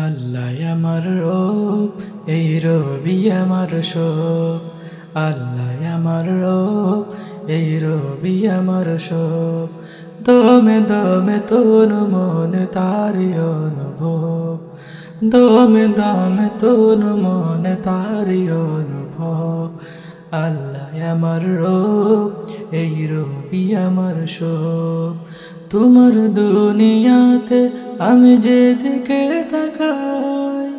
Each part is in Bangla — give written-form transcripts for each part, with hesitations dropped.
আল্লাহ আমার রব, এই রবি আমার সব। আল্লাহ আমার রব, এই রবি আমার সব। দমে দমে তন মনে তারি অনুভব, দমে দমে তন মনে তারি অনুভব। আল্লাহ আমার রব, এই রবি আমার সব। তোমার দুনিয়াতে আমি যেদিকে তাকাই,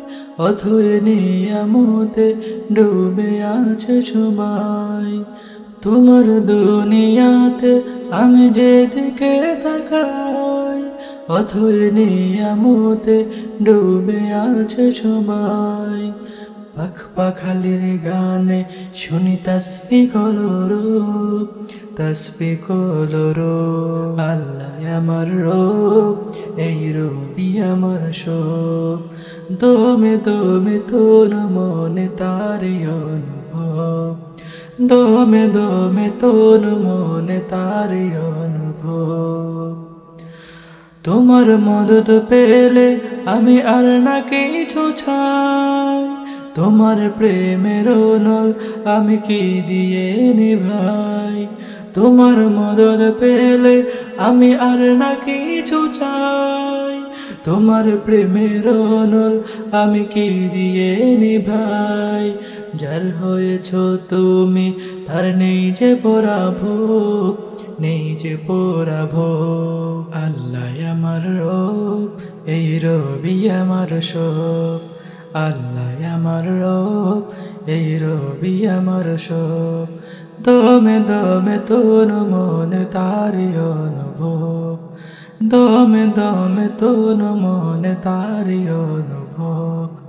অথই নিয়ামতে ডুবে আছে সবাই। তোমার দুনিয়াতে আমি যেদিকে তাকাই, অথই নিয়ামতে ডুবে আছে সবাই। পাখ পাখালির গানে শুনি তাসবিহ কলরব, তাসবিহ কলরব। আল্লাহ আমার রব, এই রবি আমার সব। দমে দমে তোর মনে তারি অনুভব, দমে দমে তোর মনে তারি অনুভব। তোমার মদত পেলে আমি আর না কিছু চাই, তোমার প্রেমের নল আমি কি দিয়ে নিভাই। তোমার মদত পেলে আমি আর না কিছু চাই, তোমার প্রেমের নল আমি কি দিয়ে নিভাই। যার হয়েছ তুমি তার নেই যে পরাভো, নেই যে পরাভো। আল্লাহ আমার রব, এই রবি আমার সব। আল্লাহ আমার রব, এই রবি আমার সব। দমে দমে তোর মনে তারি অনুভব, দমে দমে তোর মনে তারি অনুভব।